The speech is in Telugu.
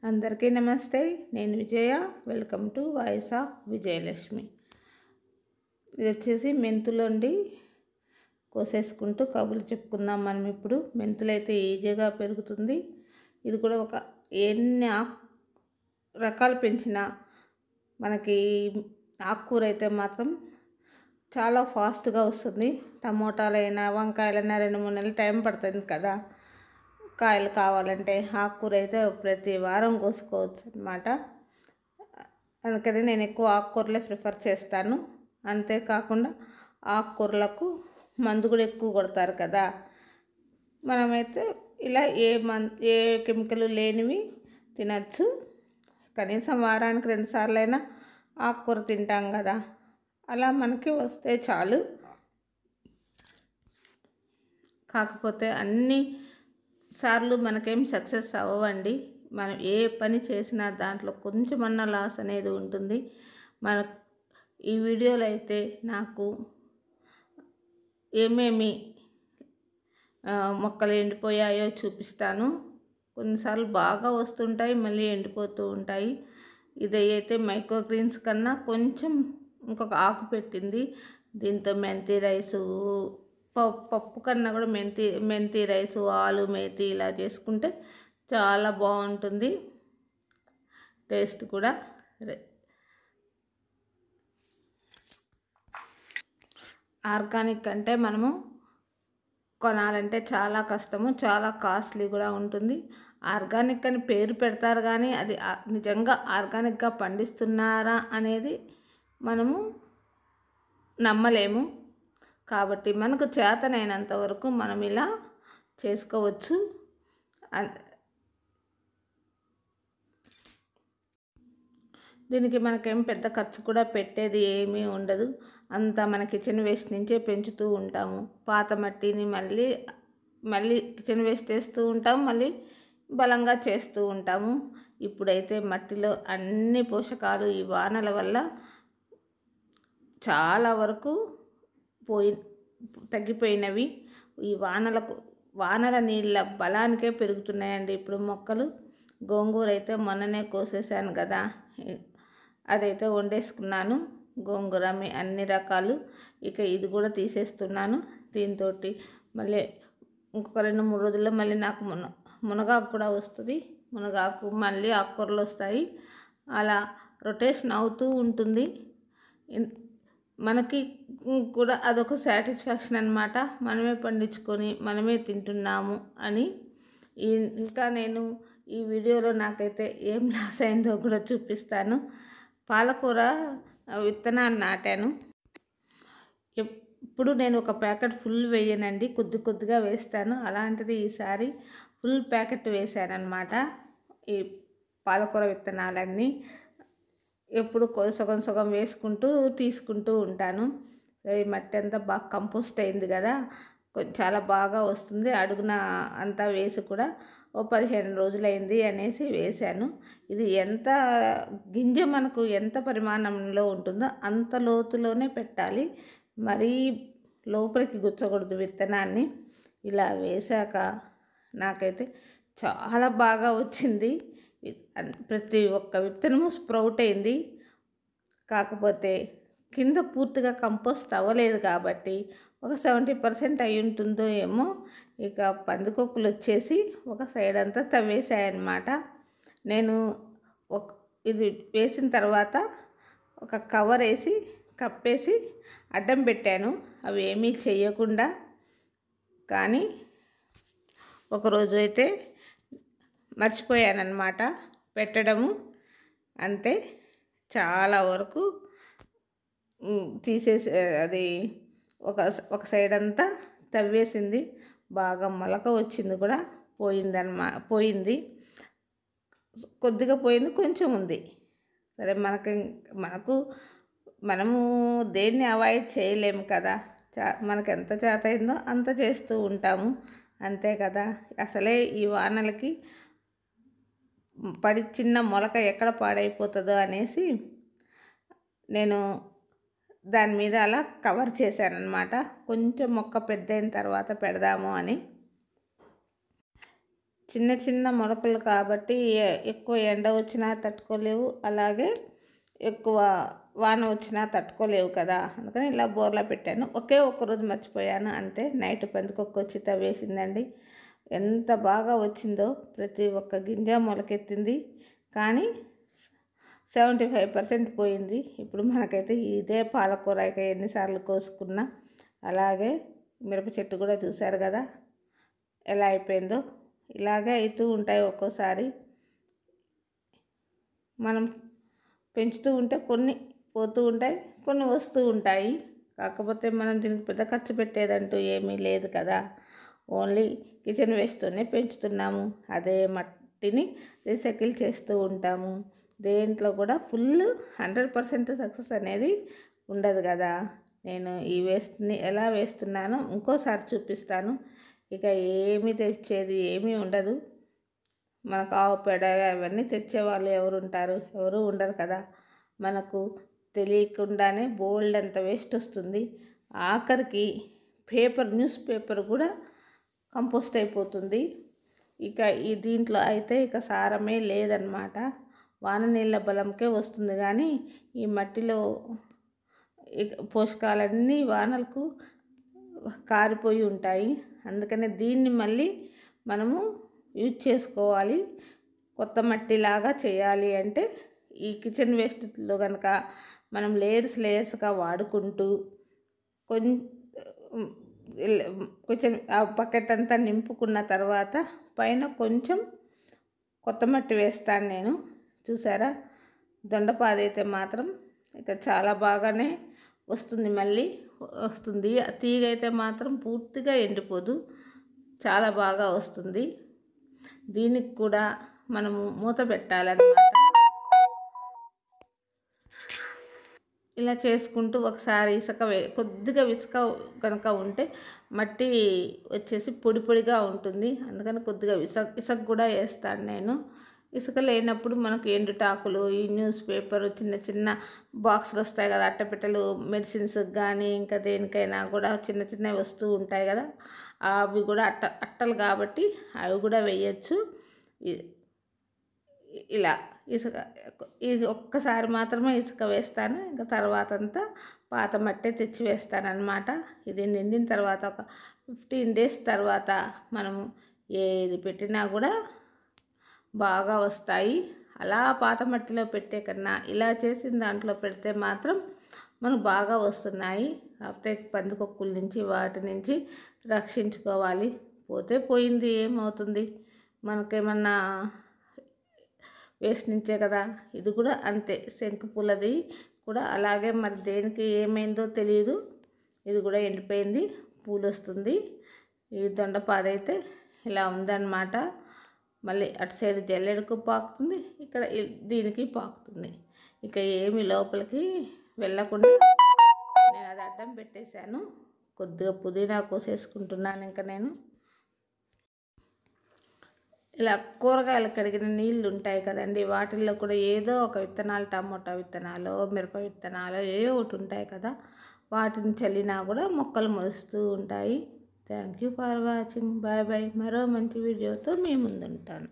అందరికీ నమస్తే. నేను Vijaya. Welcome to voice of Vijayalakshmi. ఇది వచ్చేసి మెంతులండి. కోసేసుకుంటూ కబుర్లు చెప్పుకుందాం మనం ఇప్పుడు. మెంతులు అయితే ఈజీగా పెరుగుతుంది. ఇది కూడా ఒక ఎన్ని రకాలు పెంచినా మనకి ఆకుకూర అయితే మాత్రం చాలా ఫాస్ట్గా వస్తుంది. టమోటాలైనా వంకాయలైనా 2-3 నెలలు టైం పడుతుంది కదా కాయలు కావాలంటే. ఆకుకూర అయితే ప్రతి వారం కోసుకోవచ్చు అన్నమాట. అందుకని నేను ఎక్కువ ఆకుకూరలే ప్రిఫర్ చేస్తాను. అంతేకాకుండా ఆకుకూరలకు మందు కూడా ఎక్కువ కొడతారు కదా. మనమైతే ఇలా ఏ కెమికల్ లేనివి తినచ్చు. కనీసం వారానికి 2 సార్లైనా ఆకుకూర తింటాం కదా, అలా మనకి వస్తే చాలు. కాకపోతే అన్ని సార్లు మనకేం సక్సెస్ అవ్వండి. మనం ఏ పని చేసినా దాంట్లో కొంచెమన్నా లాస్ అనేది ఉంటుంది. ఈ వీడియోలో అయితే నాకు ఏమేమి మొక్కలు ఎండిపోయాయో చూపిస్తాను. కొన్నిసార్లు బాగా వస్తుంటాయి, మళ్ళీ ఎండిపోతూ ఉంటాయి. ఇది అయితే మైక్రోగ్రీన్స్ కన్నా కొంచెం ఇంకొక ఆకు పెట్టింది. దీంతో మెంతి రైసు, పప్పు కన్నా కూడా మెంతి రైసు, ఆలు మేతి ఇలా చేసుకుంటే చాలా బాగుంటుంది. టేస్ట్ కూడా ఆర్గానిక్ అంటే మనము కొనాలంటే చాలా కష్టము, చాలా కాస్ట్లీ కూడా ఉంటుంది. ఆర్గానిక్ అని పేరు పెడతారు కానీ అది నిజంగా ఆర్గానిక్గా పండిస్తున్నారా అనేది మనము నమ్మలేము. కాబట్టి మనకు చేతనైనంత వరకు మనం ఇలా చేసుకోవచ్చు. దీనికి మనకేం పెద్ద ఖర్చు కూడా పెట్టేది ఏమీ ఉండదు. అంతా మన కిచెన్ వేస్ట్ నుంచే పెంచుతూ ఉంటాము. పాత మట్టిని మళ్ళీ కిచెన్ వేస్ట్ వేస్తూ ఉంటాము, మళ్ళీ బలంగా చేస్తూ ఉంటాము. ఇప్పుడైతే మట్టిలో అన్ని పోషకాలు ఈ వానల వల్ల చాలా వరకు తగ్గిపోయినవి. ఈ వానల నీళ్ళ బలానికే పెరుగుతున్నాయండి ఇప్పుడు మొక్కలు. గోంగూర అయితే మొన్ననే కోసేసాను కదా, అదైతే వండేసుకున్నాను. గోంగూర అన్ని రకాలు. ఇక ఇది కూడా తీసేస్తున్నాను. దీంతో మళ్ళీ ఇంకొక 2-3 రోజుల్లో మళ్ళీ నాకు మునగాకు కూడా వస్తుంది. మునగాకు మళ్ళీ ఆకుకూరలు వస్తాయి. అలా రొటేషన్ అవుతూ ఉంటుంది. మనకి కూడా అదొక సాటిస్ఫాక్షన్ అన్నమాట. మనమే పండించుకొని మనమే తింటున్నాము అని. ఇంకా నేను ఈ వీడియోలో నాకైతే ఏం లాస్ అయిందో కూడా చూపిస్తాను. పాలకూర విత్తనాలు నాటాను. ఇప్పుడు నేను ఒక ప్యాకెట్ ఫుల్ వేయనండి, కొద్దిగా వేస్తాను. అలాంటిది ఈసారి ఫుల్ ప్యాకెట్ వేసానన్నమాట. ఈ పాలకూర విత్తనాలన్నీ ఎప్పుడు సగం వేసుకుంటూ తీసుకుంటూ ఉంటాను. ఈ మట్టి అంతా బాగా కంపోస్ట్ అయింది కదా, చాలా బాగా వస్తుంది. అడుగున అంతా వేసి కూడా 15 రోజులైంది అనేసి వేశాను. ఇది ఎంత గింజ మనకు ఎంత పరిమాణంలో ఉంటుందో అంత లోతులోనే పెట్టాలి. మరీ లోపలికి గుచ్చకూడదు విత్తనాన్ని. ఇలా వేశాక నాకైతే చాలా బాగా వచ్చింది. ప్రతి ఒక్క విత్తనము స్ప్రౌట్ అయింది. కాకపోతే కింద పూర్తిగా కంపోస్ట్ అవ్వలేదు కాబట్టి ఒక 70% అయి ఉంటుందో ఏమో. ఇక పందికొక్కులు వచ్చేసి ఒక సైడ్ అంతా తవ్వేసాయన్నమాట. నేను ఇది వేసిన తర్వాత ఒక కవర్ వేసి కప్పేసి అడ్డం పెట్టాను, అవి ఏమీ చేయకుండా. కానీ ఒకరోజు అయితే మర్చిపోయానన్నమాట పెట్టడము. అంతే, చాలా వరకు తీసేసి అది ఒక సైడ్ అంతా తవ్వేసింది. బాగా మొలక వచ్చింది కూడా, పోయింది. కొద్దిగా పోయింది, కొంచెం ఉంది. సరే, మనము దేన్ని అవాయిడ్ చేయలేము కదా. మనకు ఎంత చేత అయిందో అంత చేస్తూ ఉంటాము, అంతే కదా. అసలే ఈ వానలకి చిన్న మొలక ఎక్కడ పాడైపోతుందో అనేసి నేను దాని మీద అలా కవర్ చేశానన్నమాట. కొంచెం మొక్క పెద్ద అయిన తర్వాత పెడదాము అని. చిన్న చిన్న మొలకలు కాబట్టి ఎక్కువ ఎండ వచ్చినా తట్టుకోలేవు, అలాగే ఎక్కువ వాన వచ్చినా తట్టుకోలేవు కదా, అందుకని ఇలా బోర్లా పెట్టాను. ఒకే ఒక్కరోజు మర్చిపోయాను అంతే. నైట్ పందికొక్క వచ్చి తవ్వేసిందండి. ఎంత బాగా వచ్చిందో, ప్రతి ఒక్క గింజ మొలకెత్తింది. కానీ 75% పోయింది. ఇప్పుడు మనకైతే ఇదే పాలకూర ఇక ఎన్నిసార్లు కోసుకున్నా. అలాగే మిరప చెట్టు కూడా చూశారు కదా ఎలా అయిపోయిందో. ఇలాగే అవుతూ ఉంటాయి. ఒక్కోసారి మనం పెంచుతూ ఉంటే కొన్ని పోతూ ఉంటాయి, కొన్ని వస్తూ ఉంటాయి. కాకపోతే మనం దీనికి పెద్ద ఖర్చు పెట్టేదంటూ ఏమీ లేదు కదా, ఓన్లీ కిచెన్ వేస్ట్తోనే పెంచుతున్నాము. అదే మట్టిని రీసైకిల్ చేస్తూ ఉంటాము. దేంట్లో కూడా ఫుల్ 100% సక్సెస్ అనేది ఉండదు కదా. నేను ఈ వేస్ట్ని ఎలా వేస్తున్నానో ఇంకోసారి చూపిస్తాను. ఇక ఏమీ తెచ్చేది ఏమీ ఉండదు. మనకు ఆవు పేడ అవన్నీ తెచ్చేవాళ్ళు ఎవరు ఉంటారు? ఎవరు ఉండరు కదా. మనకు తెలియకుండానే బోల్డ్ అంత వేస్ట్ వస్తుంది. ఆఖరికి న్యూస్ పేపర్ కూడా కంపోస్ట్ అయిపోతుంది. ఇక దీంట్లో అయితే ఇక సారమే లేదనమాట. వాన నీళ్ళ బలంకే వస్తుంది, కానీ ఈ మట్టిలో పోషకాలన్నీ వానలకు కారిపోయి ఉంటాయి. అందుకనే దీన్ని మళ్ళీ మనము యూజ్ చేసుకోవాలి. కొత్త మట్టిలాగా చేయాలి అంటే ఈ కిచెన్ వేస్ట్లో కనుక మనం లేయర్స్గా వాడుకుంటూ కొంచెం ఆ బకెట్ అంతా నింపుకున్న తర్వాత పైన కొంచెం కొత్త మట్టి వేస్తాను నేను. చూసారా, దొండపాది అయితే మాత్రం ఇక చాలా బాగానే వస్తుంది, మళ్ళీ వస్తుంది. తీగ అయితే మాత్రం పూర్తిగా ఎండిపోదు, చాలా బాగా వస్తుంది. దీనికి కూడా మనము మూత పెట్టాలన్నమాట. ఇలా చేసుకుంటూ ఒకసారి కొద్దిగా ఇసుక కనుక ఉంటే మట్టి వచ్చేసి పొడి పొడిగా ఉంటుంది. అందుకని కొద్దిగా ఇసుక కూడా వేస్తాను నేను. ఇసుక లేనప్పుడు మనకు ఎండుటాకులు, ఈ న్యూస్ పేపర్, చిన్న చిన్న బాక్సులు వస్తాయి కదా, అట్టపెట్టెలు, మెడిసిన్స్కి కానీ ఇంకా దేనికైనా కూడా చిన్న చిన్నవి వస్తూ ఉంటాయి కదా, అవి కూడా అట్టలు కాబట్టి అవి కూడా వేయచ్చు. ఇలా ఇది ఒక్కసారి మాత్రమే ఇసుక వేస్తాను. ఇంకా తర్వాత అంతా పాత మట్టే తెచ్చి వేస్తాను అనమాట. ఇది నిండిన తర్వాత ఒక 15 days తర్వాత మనము ఏది పెట్టినా కూడా బాగా వస్తాయి. అలా పాత మట్టిలో పెట్టే కన్నా ఇలా చేసిన దాంట్లో పెడితే మాత్రం మనకు బాగా వస్తున్నాయి. కాకపోతే పందికొక్కుల నుంచి వాటి నుంచి రక్షించుకోవాలి. పోతే పోయింది, ఏమవుతుంది, మనకేమన్నా వేస్ట్ నుంచే కదా. ఇది కూడా అంతే, శంకు పూలది కూడా అలాగే. మరి దేనికి ఏమైందో తెలియదు, ఇది కూడా ఎండిపోయింది, పూలు వస్తుంది. ఈ దొండపాది అయితే ఇలా ఉందన్నమాట. మళ్ళీ అటు సైడ్ జల్లెడకు పాకుతుంది, ఇక్కడ దీనికి పాకుతుంది. ఇక ఏమి లోపలికి వెళ్ళకుండా నేను అది అడ్డం పెట్టేశాను. కొద్దిగా పుదీనా కోసేసుకుంటున్నాను. ఇంకా నేను ఇలా కూరగాయలు కడిగిన నీళ్ళు ఉంటాయి కదండి, వాటిల్లో కూడా ఏదో ఒక విత్తనాలు, టమోటా విత్తనాలు, మిరప విత్తనాలు ఏవో ఒకటి ఉంటాయి కదా, వాటిని చల్లినా కూడా మొక్కలు మొలుస్తూ ఉంటాయి. Thank you for watching. Bye bye. మరో మంచి వీడియోతో మీ ముందు ఉంటాను.